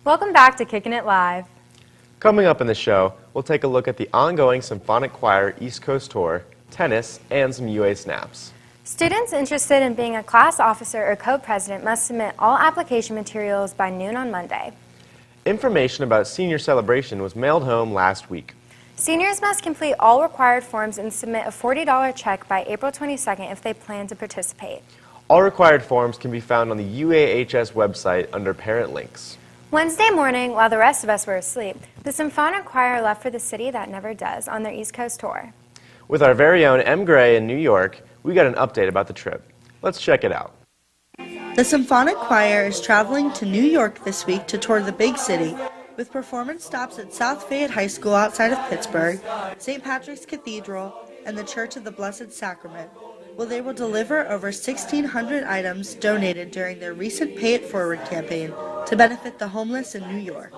Welcome back to Kickin' It Live. Coming up in the show, we'll take a look at the ongoing Symphonic Choir East Coast Tour, tennis, and some UA snaps. Students interested in being a class officer or co-president must submit all application materials by noon on Monday. Information about senior celebration was mailed home last week. Seniors must complete all required forms and submit a $40 check by April 22nd if they plan to participate. All required forms can be found on the UAHS website under Parent Links. Wednesday morning, while the rest of us were asleep, the Symphonic Choir left for the city that never does on their East Coast tour. With our very own M. Gray in New York, we got an update about the trip. Let's check it out. The Symphonic Choir is traveling to New York this week to tour the big city, with performance stops at South Fayette High School outside of Pittsburgh, St. Patrick's Cathedral, and the Church of the Blessed Sacrament, where they will deliver over 1,600 items donated during their recent Pay It Forward campaign to benefit the homeless in New York.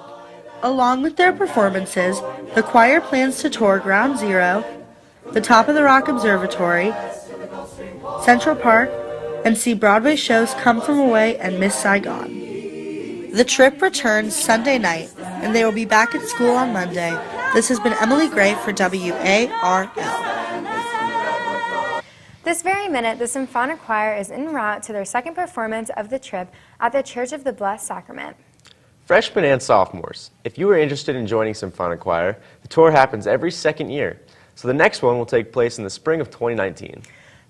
Along with their performances, the choir plans to tour Ground Zero, the Top of the Rock Observatory, Central Park, and see Broadway shows Come From Away and Miss Saigon. The trip returns Sunday night, and they will be back at school on Monday. This has been Emily Gray for WARL. This very minute, the Symphonic Choir is en route to their second performance of the trip at the Church of the Blessed Sacrament. Freshmen and sophomores, if you are interested in joining Symphonic Choir, the tour happens every second year, so the next one will take place in the spring of 2019.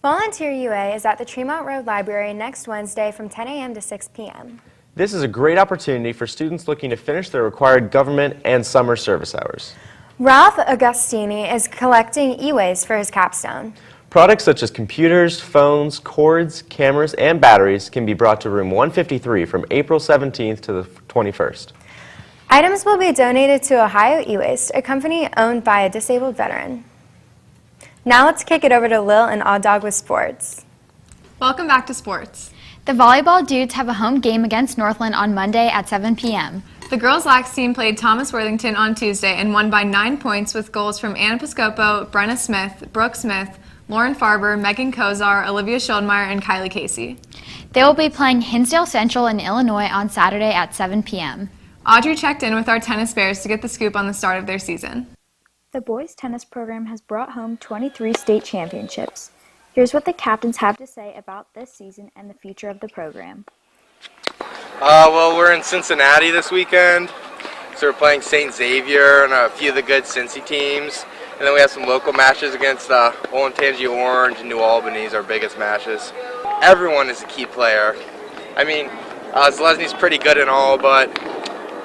Volunteer UA is at the Tremont Road Library next Wednesday from 10 a.m. to 6 p.m. This is a great opportunity for students looking to finish their required government and summer service hours. Ralph Agostini is collecting e-waste for his capstone. Products such as computers, phones, cords, cameras, and batteries can be brought to room 153 from April 17th to the 21st. Items will be donated to Ohio E-Waste, a company owned by a disabled veteran. Now let's kick it over to Lil and Odd Dog with sports. Welcome back to sports. The volleyball dudes have a home game against Northland on Monday at 7 p.m. The girls' lax team played Thomas Worthington on Tuesday and won by 9 points with goals from Anna Piscopo, Brenna Smith, Brooke Smith, Lauren Farber, Megan Kozar, Olivia Schildmeyer, and Kylie Casey. They will be playing Hinsdale Central in Illinois on Saturday at 7 p.m. Audrey checked in with our tennis bears to get the scoop on the start of their season. The boys' tennis program has brought home 23 state championships. Here's what the captains have to say about this season and the future of the program. Well, we're in Cincinnati this weekend, so we're playing St. Xavier and a few of the good Cincy teams. And then we have some local matches against Olentangy Orange and New Albany, our biggest matches. Everyone is a key player. I mean, Zelezny's pretty good and all, but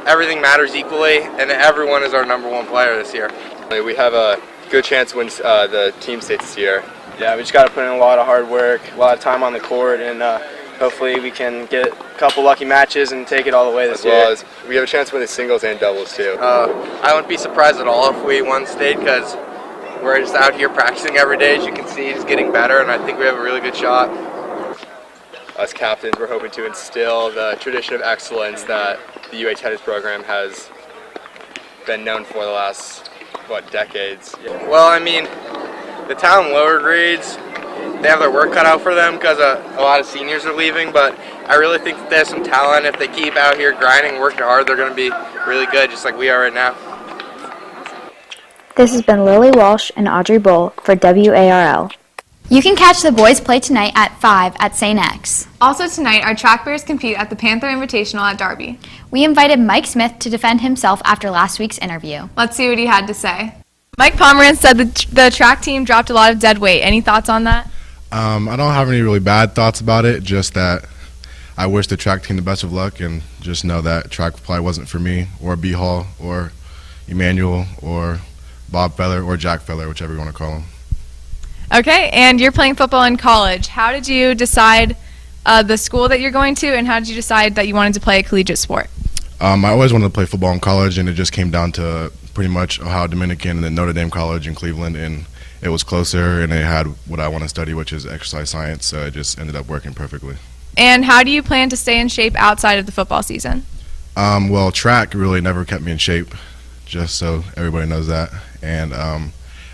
everything matters equally, and everyone is our #1 player this year. We have a good chance to win the team states this year. Yeah, we just got to put in a lot of hard work, a lot of time on the court, and hopefully we can get a couple lucky matches and take it all the way this year. As well as we have a chance to win the singles and doubles too. I wouldn't be surprised at all if we won state, because we're just out here practicing every day. As you can see, just getting better, and I think we have a really good shot. As captains, we're hoping to instill the tradition of excellence that the UA tennis program has been known for the last, decades. Well, I mean, the town lower grades, they have their work cut out for them because a lot of seniors are leaving, but I really think that they have some talent. If they keep out here grinding, working hard, they're going to be really good, just like we are right now. This has been Lily Walsh and Audrey Bull for WARL. You can catch the boys play tonight at 5 at St. X. Also tonight, our track bears compete at the Panther Invitational at Darby. We invited Mike Smith to defend himself after last week's interview. Let's see what he had to say. Mike Pomerantz said the track team dropped a lot of dead weight. Any thoughts on that? I don't have any really bad thoughts about it, just that I wish the track team the best of luck and just know that track probably wasn't for me, or B. Hall, or Emmanuel, or Bob Feller, or Jack Feller, whichever you want to call him. Okay, and you're playing football in college. How did you decide the school that you're going to, and how did you decide that you wanted to play a collegiate sport? I always wanted to play football in college, and it just came down to pretty much Ohio Dominican and then Notre Dame College in Cleveland, and it was closer, and it had what I want to study, which is exercise science, so it just ended up working perfectly. And how do you plan to stay in shape outside of the football season? Well, track really never kept me in shape, just so everybody knows that. And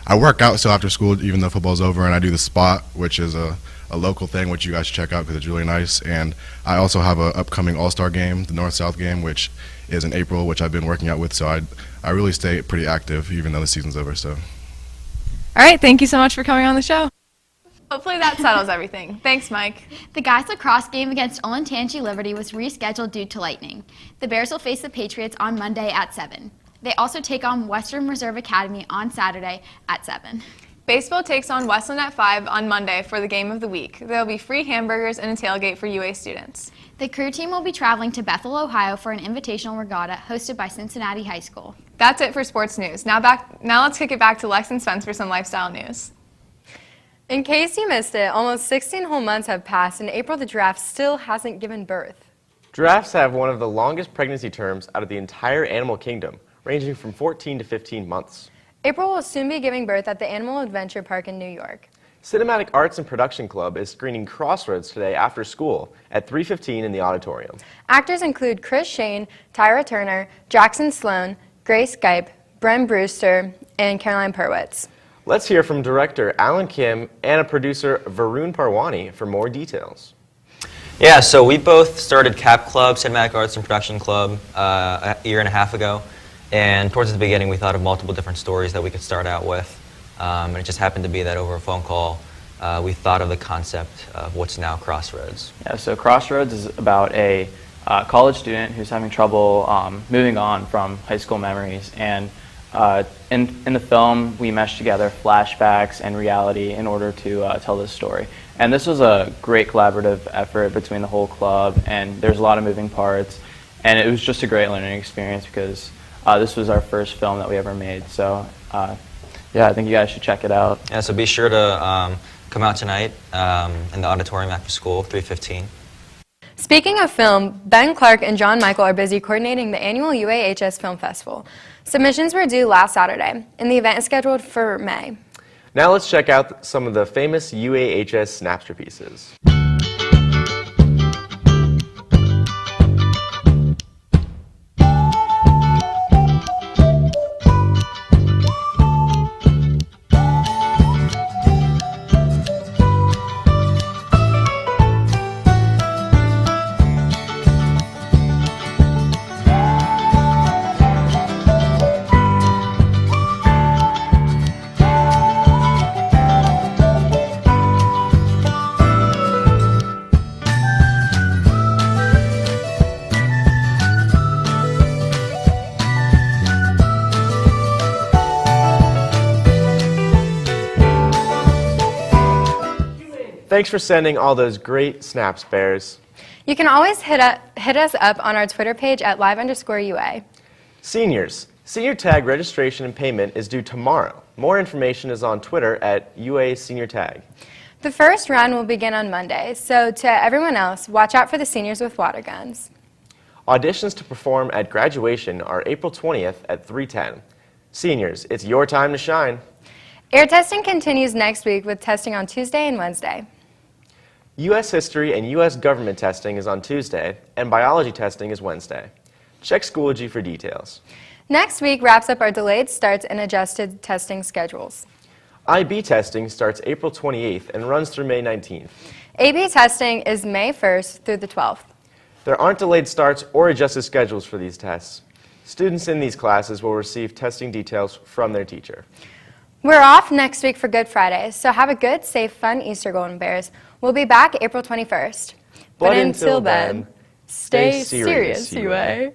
I work out still after school, even though football's over, and I do the spot, which is a a local thing, which you guys should check out because it's really nice. And I also have an upcoming All-Star game, the North-South game, which is in April, which I've been working out with. So I really stay pretty active even though the season's over. So. All right, thank you so much for coming on the show. Hopefully that settles everything. Thanks, Mike. The guys lacrosse game against Olentangy Liberty was rescheduled due to lightning. The Bears will face the Patriots on Monday at 7. They also take on Western Reserve Academy on Saturday at 7. Baseball takes on Westland at 5 on Monday for the game of the week. There will be free hamburgers and a tailgate for UA students. The crew team will be traveling to Bethel, Ohio for an invitational regatta hosted by Cincinnati High School. That's it for sports news. Now let's kick it back to Lex and Spence for some lifestyle news. In case you missed it, almost 16 whole months have passed, and April the giraffe still hasn't given birth. Giraffes have one of the longest pregnancy terms out of the entire animal kingdom, ranging from 14 to 15 months. April will soon be giving birth at the Animal Adventure Park in New York. Cinematic Arts and Production Club is screening Crossroads today after school at 3:15 in the auditorium. Actors include Chris Shane, Tyra Turner, Jackson Sloan, Grace Gipe, Bren Brewster, and Caroline Perwitz. Let's hear from director Alan Kim and producer Varun Parwani for more details. Yeah, so we both started CAP Club, Cinematic Arts and Production Club, a year and a half ago. And towards the beginning, we thought of multiple different stories that we could start out with. And it just happened to be that over a phone call, we thought of the concept of what's now Crossroads. Yeah, so Crossroads is about a college student who's having trouble moving on from high school memories. And in the film, we meshed together flashbacks and reality in order to tell this story. And this was a great collaborative effort between the whole club, and there's a lot of moving parts. And it was just a great learning experience because this was our first film that we ever made. So yeah, I think you guys should check it out. Yeah, so be sure to come out tonight in the auditorium after school, 3:15. Speaking of film, Ben Clark and John Michael are busy coordinating the annual UAHS Film Festival. Submissions were due last Saturday, and the event is scheduled for May. Now let's check out some of the famous UAHS Snapster pieces. Thanks for sending all those great snaps, Bears. You can always hit us up on our Twitter page at @live_UA. Seniors, senior tag registration and payment is due tomorrow. More information is on Twitter at UA Senior Tag. The first run will begin on Monday, so to everyone else, watch out for the seniors with water guns. Auditions to perform at graduation are April 20th at 3:10. Seniors, it's your time to shine. Air testing continues next week with testing on Tuesday and Wednesday. U.S. history and U.S. government testing is on Tuesday, and biology testing is Wednesday. Check Schoology for details. Next week wraps up our delayed starts and adjusted testing schedules. IB testing starts April 28th and runs through May 19th. AB testing is May 1st through the 12th. There aren't delayed starts or adjusted schedules for these tests. Students in these classes will receive testing details from their teacher. We're off next week for Good Friday, so have a good, safe, fun Easter, Golden Bears. We'll be back April 21st. But until then, stay serious, UA.